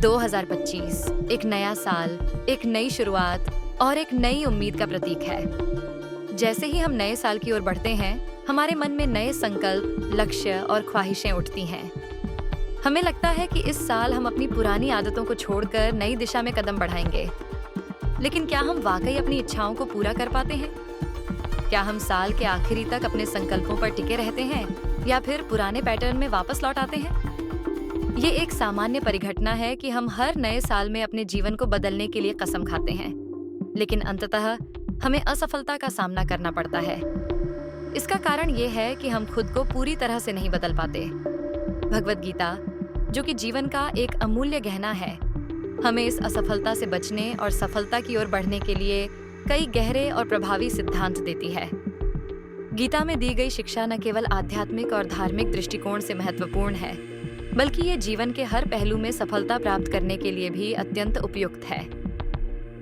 2025 एक नया साल, एक नई शुरुआत और एक नई उम्मीद का प्रतीक है। जैसे ही हम नए साल की ओर बढ़ते हैं, हमारे मन में नए संकल्प, लक्ष्य और ख्वाहिशें उठती हैं। हमें लगता है कि इस साल हम अपनी पुरानी आदतों को छोड़कर नई दिशा में कदम बढ़ाएंगे। लेकिन क्या हम वाकई अपनी इच्छाओं को पूरा कर पाते हैं? क्या हम साल के आखिरी तक अपने संकल्पों पर टिके रहते हैं या फिर पुराने पैटर्न में वापस लौट आते हैं? ये एक सामान्य परिघटना है कि हम हर नए साल में अपने जीवन को बदलने के लिए कसम खाते हैं, लेकिन अंततः हमें असफलता का सामना करना पड़ता है। इसका कारण ये है कि हम खुद को पूरी तरह से नहीं बदल पाते। भगवद गीता, जो कि जीवन का एक अमूल्य गहना है, हमें इस असफलता से बचने और सफलता की ओर बढ़ने के लिए कई गहरे और प्रभावी सिद्धांत देती है। गीता में दी गई शिक्षा न केवल आध्यात्मिक और धार्मिक दृष्टिकोण से महत्वपूर्ण है, बल्कि ये जीवन के हर पहलू में सफलता प्राप्त करने के लिए भी अत्यंत उपयुक्त है।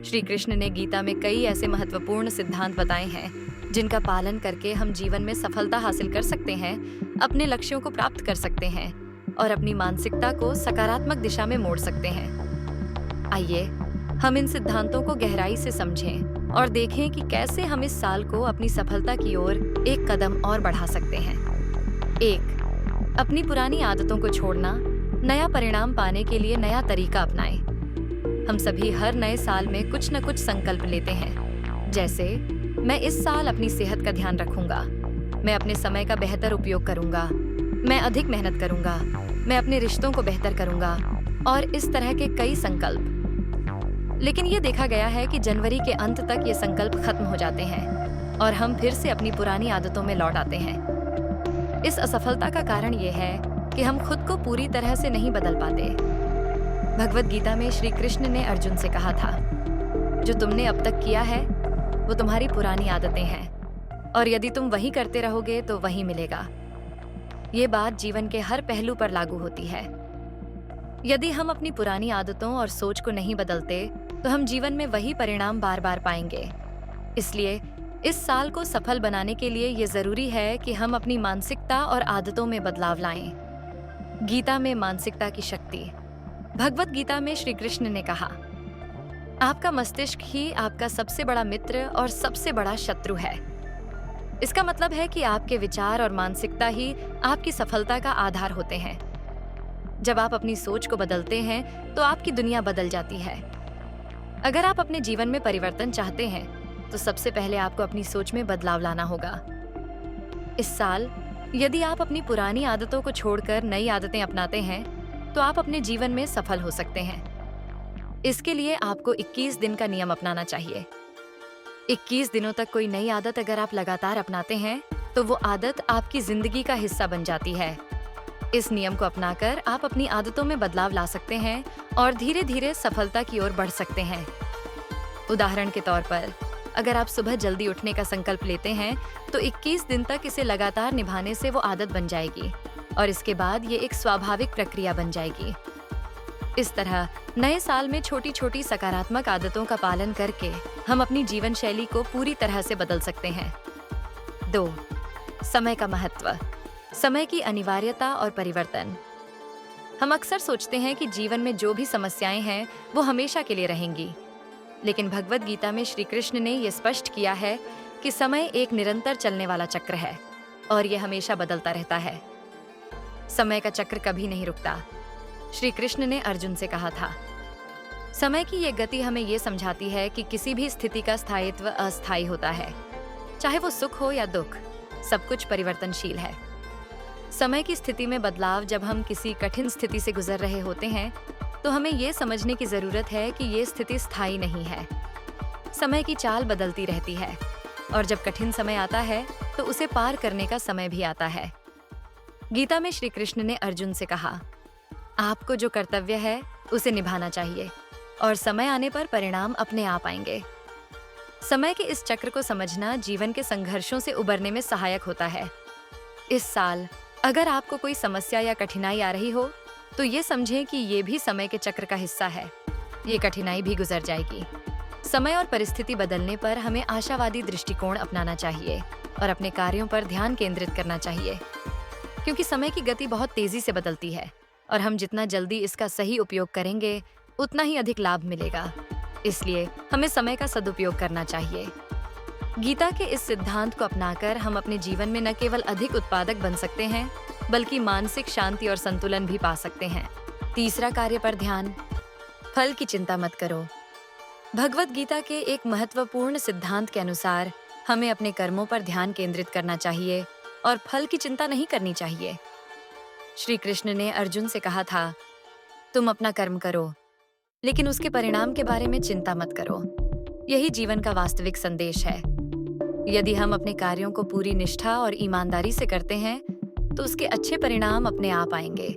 श्री कृष्ण ने गीता में कई ऐसे महत्वपूर्ण सिद्धांत बताए हैं जिनका पालन करके हम जीवन में सफलता हासिल कर सकते हैं, अपने लक्ष्यों को प्राप्त कर सकते हैं और अपनी मानसिकता को सकारात्मक दिशा में मोड़ सकते हैं। आइए हम इन सिद्धांतों को गहराई से समझें और देखें कि कैसे हम इस साल को अपनी सफलता की ओर एक कदम और बढ़ा सकते हैं। 1. अपनी पुरानी आदतों को छोड़ना, नया परिणाम पाने के लिए नया तरीका अपनाएं। हम सभी हर नए साल में कुछ न कुछ संकल्प लेते हैं, जैसे मैं इस साल अपनी सेहत का ध्यान रखूंगा, मैं अपने समय का बेहतर उपयोग करूंगा, मैं अधिक मेहनत करूंगा, मैं अपने रिश्तों को बेहतर करूंगा और इस तरह के कई संकल्प। लेकिन ये देखा गया है कि जनवरी के अंत तक ये संकल्प खत्म हो जाते हैं और हम फिर से अपनी पुरानी आदतों में लौट आते हैं। इस असफलता का कारण ये है कि हम खुद को पूरी तरह से नहीं बदल पाते। भगवद गीता में श्री कृष्ण ने अर्जुन से कहा था, जो तुमने अब तक किया है वो तुम्हारी पुरानी आदतें हैं और यदि तुम वही करते रहोगे तो वही मिलेगा। ये बात जीवन के हर पहलू पर लागू होती है। यदि हम अपनी पुरानी आदतों और सोच को नहीं बदलते तो हम जीवन में वही परिणाम बार बार पाएंगे। इसलिए इस साल को सफल बनाने के लिए ये जरूरी है कि हम अपनी मानसिकता और आदतों में बदलाव लाएं। गीता में मानसिकता की शक्ति। भगवद गीता में श्री कृष्ण ने कहा, आपका मस्तिष्क ही आपका सबसे बड़ा मित्र और सबसे बड़ा शत्रु है। इसका मतलब है कि आपके विचार और मानसिकता ही आपकी सफलता का आधार होते हैं। जब आप अपनी सोच को बदलते हैं तो आपकी दुनिया बदल जाती है। अगर आप अपने जीवन में परिवर्तन चाहते हैं तो सबसे पहले आपको अपनी सोच में बदलाव लाना होगा। इस साल यदि आप अपनी पुरानी आदतों को छोड़कर नई आदतें अपनाते हैं तो आप अपने जीवन में सफल हो सकते हैं। इसके लिए आपको 21 दिन का नियम अपनाना चाहिए। 21 दिनों तक कोई नई आदत अगर आप लगातार अपनाते हैं तो वो आदत आपकी जिंदगी का हिस्सा बन जाती है। इस नियम को अपनाकर आप अपनी आदतों में बदलाव ला सकते हैं और धीरे धीरे सफलता की ओर बढ़ सकते हैं। उदाहरण के तौर पर, अगर आप सुबह जल्दी उठने का संकल्प लेते हैं तो 21 दिन तक इसे लगातार निभाने से वो आदत बन जाएगी और इसके बाद ये एक स्वाभाविक प्रक्रिया बन जाएगी। इस तरह नए साल में छोटी छोटी सकारात्मक आदतों का पालन करके हम अपनी जीवन शैली को पूरी तरह से बदल सकते हैं। 2. समय का महत्व, समय की अनिवार्यता और परिवर्तन। हम अक्सर सोचते हैं कि जीवन में जो भी समस्याएं हैं वो हमेशा के लिए रहेंगी, लेकिन भगवद गीता में श्री कृष्ण ने यह स्पष्ट किया है कि समय एक निरंतर चलने वाला चक्र है और यह हमेशा बदलता रहता है। समय का चक्र कभी नहीं रुकता। श्री कृष्ण ने अर्जुन से कहा था, समय की यह गति हमें यह समझाती है कि किसी भी स्थिति का स्थायित्व अस्थायी होता है, चाहे वो सुख हो या दुख, सब कुछ परिवर्तनशील है। समय की स्थिति में बदलाव। जब हम किसी कठिन स्थिति से गुजर रहे होते हैं तो हमें ये समझने की जरूरत है कि ये स्थिति स्थायी नहीं है। समय की चाल बदलती रहती है और जब कठिन समय आता है तो उसे पार करने का समय भी आता है। गीता में श्री कृष्ण ने अर्जुन से कहा, आपको जो कर्तव्य है उसे निभाना चाहिए और समय आने पर परिणाम अपने आप आएंगे। समय के इस चक्र को समझना जीवन के संघर्षों से उबरने में सहायक होता है। इस साल अगर आपको कोई समस्या या कठिनाई आ रही हो तो ये समझें कि ये भी समय के चक्र का हिस्सा है। ये कठिनाई भी गुजर जाएगी। समय और परिस्थिति बदलने पर हमें आशावादी दृष्टिकोण अपनाना चाहिए और अपने कार्यों पर ध्यान केंद्रित करना चाहिए, क्योंकि समय की गति बहुत तेजी से बदलती है और हम जितना जल्दी इसका सही उपयोग करेंगे, उतना ही अधिक लाभ मिलेगा। इसलिए हमें समय का सदुपयोग करना चाहिए। गीता के इस सिद्धांत को अपनाकर हम अपने जीवन में न केवल अधिक उत्पादक बन सकते हैं, बल्कि मानसिक शांति और संतुलन भी पा सकते हैं। तीसरा, कार्य पर ध्यान। फल की चिंता मत करो। भगवत गीता के एक महत्वपूर्ण सिद्धांत के अनुसार हमें अपने कर्मों पर ध्यान केंद्रित करना चाहिए और फल की चिंता नहीं करनी चाहिए। श्री कृष्ण ने अर्जुन से कहा था, तुम अपना कर्म करो, लेकिन उसके परिणाम के बारे में चिंता मत करो। यही जीवन का वास्तविक संदेश है। यदि हम अपने कार्यों को पूरी निष्ठा और ईमानदारी से करते हैं, तो उसके अच्छे परिणाम अपने आप आएंगे।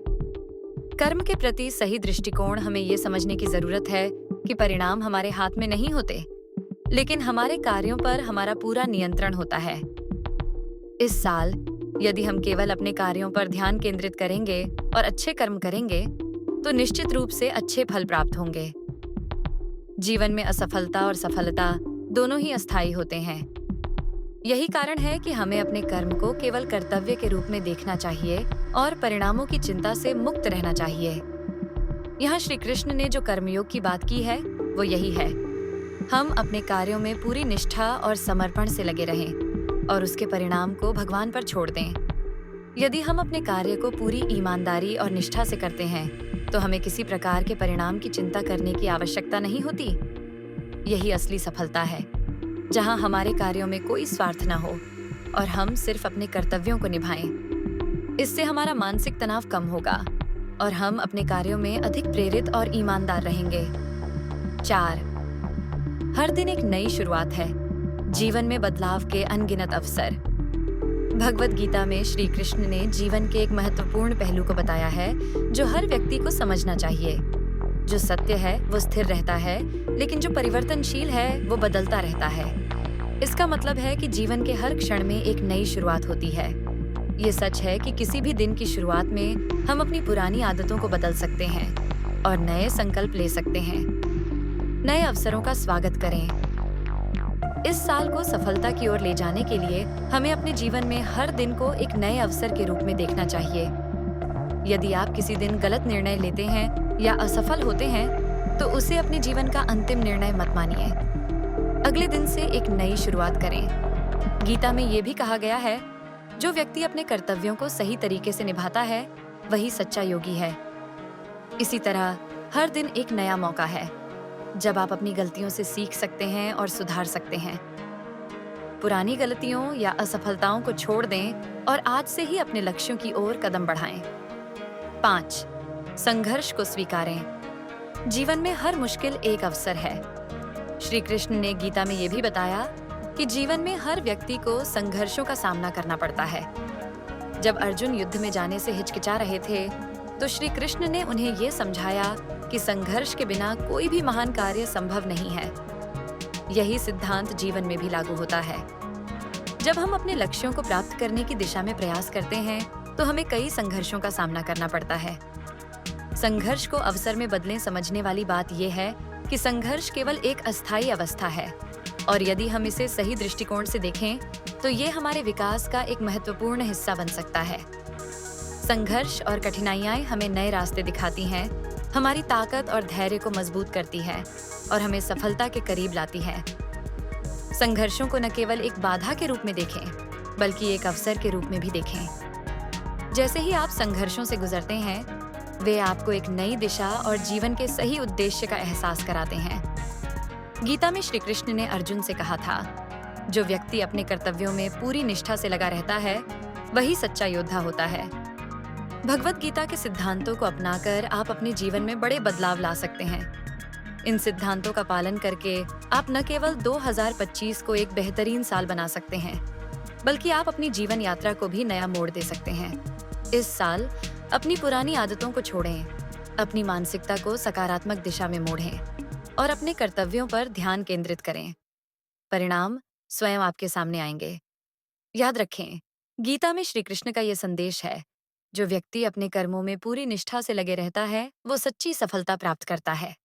कर्म के प्रति सही दृष्टिकोण हमें ये समझने की जरूरत है कि परिणाम हमारे हाथ में नहीं होते, लेकिन हमारे कार्यों पर हमारा पूरा नियंत्रण होता है। इस साल यदि हम केवल अपने कार्यों पर ध्यान केंद्रित करेंगे और अच्छे कर्म करेंगे, तो निश्चित रूप से अच्छे फल प्राप्त होंगे। जीवन में असफलता और सफलता दोनों ही अस्थायी होते हैं। यही कारण है कि हमें अपने कर्म को केवल कर्तव्य के रूप में देखना चाहिए और परिणामों की चिंता से मुक्त रहना चाहिए। यहाँ श्री कृष्ण ने जो कर्मयोग की बात की है, वो यही है। हम अपने कार्यों में पूरी निष्ठा और समर्पण से लगे रहें और उसके परिणाम को भगवान पर छोड़ दें। यदि हम अपने कार्य को पूरी ईमानदारी और निष्ठा से करते हैं, तो हमें किसी प्रकार के परिणाम की चिंता करने की आवश्यकता नहीं होती। यही असली सफलता है, जहां हमारे कार्यों में कोई स्वार्थ न हो और हम सिर्फ अपने कर्तव्यों को निभाएं। इससे हमारा मानसिक तनाव कम होगा और हम अपने कार्यों में अधिक प्रेरित और ईमानदार रहेंगे। 4, हर दिन एक नई शुरुआत है। जीवन में बदलाव के अनगिनत अवसर। भगवत गीता में श्री कृष्ण ने जीवन के एक महत्वपूर्ण पहलू को बताया है, जो हर व्यक्ति को समझना चाहिए। जो सत्य है वो स्थिर रहता है, लेकिन जो परिवर्तनशील है वो बदलता रहता है। इसका मतलब है कि जीवन के हर क्षण में एक नई शुरुआत होती है। ये सच है कि किसी भी दिन की शुरुआत में हम अपनी पुरानी आदतों को बदल सकते हैं और नए संकल्प ले सकते हैं। नए अवसरों का स्वागत करें। इस साल को सफलता की ओर ले जाने के लिए हमें अपने जीवन में हर दिन को एक नए अवसर के रूप में देखना चाहिए। यदि आप किसी दिन गलत निर्णय लेते हैं या असफल होते हैं, तो उसे अपने जीवन का अंतिम निर्णय मत मानिए। अगले दिन से एक नई शुरुआत करें। गीता में ये भी कहा गया है, जो व्यक्ति अपने कर्तव्यों को सही तरीके से निभाता है, वही सच्चा योगी है। इसी तरह हर दिन एक नया मौका है, जब आप अपनी गलतियों से सीख सकते हैं और सुधार सकते हैं। पुरानी गलतियों या असफलताओं को छोड़ दें और आज से ही अपने लक्ष्यों की ओर कदम बढ़ाएं। 5, संघर्ष को स्वीकारें। जीवन में हर मुश्किल एक अवसर है। श्री कृष्ण ने गीता में ये भी बताया कि जीवन में हर व्यक्ति को संघर्षों का सामना करना पड़ता है। जब अर्जुन युद्ध में जाने से हिचकिचा रहे थे, तो श्री कृष्ण ने उन्हें ये समझाया कि संघर्ष के बिना कोई भी महान कार्य संभव नहीं है। यही सिद्धांत जीवन में भी लागू होता है। जब हम अपने लक्ष्यों को प्राप्त करने की दिशा में प्रयास करते हैं, तो हमें कई संघर्षों का सामना करना पड़ता है। संघर्ष को अवसर में बदलें समझने वाली बात यह है कि संघर्ष केवल एक अस्थायी अवस्था है, और यदि हम इसे सही दृष्टिकोण से देखें, तो ये हमारे विकास का एक महत्वपूर्ण हिस्सा बन सकता है। संघर्ष और कठिनाइयाँ हमें नए रास्ते दिखाती हैं, हमारी ताकत और धैर्य को मजबूत करती है और हमें सफलता के करीब लाती है। संघर्षों को न केवल एक बाधा के रूप में देखें, बल्कि एक अवसर के रूप में भी देखें। जैसे ही आप संघर्षों से गुजरते हैं, वे आपको एक नई दिशा और जीवन के सही उद्देश्य का एहसास कराते हैं। गीता में श्री कृष्ण ने अर्जुन से कहा था, जो व्यक्ति अपने कर्तव्यों में पूरी निष्ठा से लगा रहता है, वही सच्चा योद्धा होता है। भगवत गीता के सिद्धांतों को अपनाकर आप अपने जीवन में बड़े बदलाव ला सकते हैं। इन सिद्धांतों का पालन करके आप न केवल 2025 को एक बेहतरीन साल बना सकते हैं, बल्कि आप अपनी जीवन यात्रा को भी नया मोड़ दे सकते हैं। इस साल अपनी पुरानी आदतों को छोड़ें, अपनी मानसिकता को सकारात्मक दिशा में मोड़ें और अपने कर्तव्यों पर ध्यान केंद्रित करें। परिणाम स्वयं आपके सामने आएंगे। याद रखें, गीता में श्री कृष्ण का ये संदेश है, जो व्यक्ति अपने कर्मों में पूरी निष्ठा से लगे रहता है, वो सच्ची सफलता प्राप्त करता है।